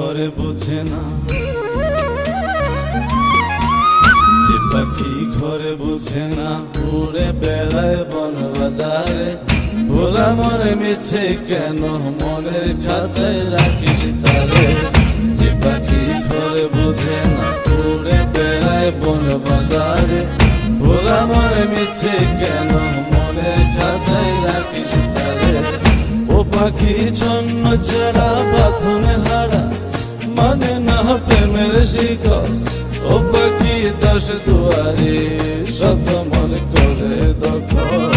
ঘরে বোঝে না, যে পাখি ঘরে বোঝে না, উড়ে বেড়ায় বন বাদারে। ভোলা মরে মিছে কেন মনের খাঁচায় রাখিস তারে। যে পাখি ঘরে বোঝে না, উড়ে বেড়ায় বন বাদারে। ভোলা মরে মিছে কেন মনের খাঁচায় রাখিস তারে। ও পাখি ছন্ন ছাড়া বাঁধনে হারা, মানে না প্রেমের শিকল। ও পাখি 10 দুয়ারে শত মন করে দখল।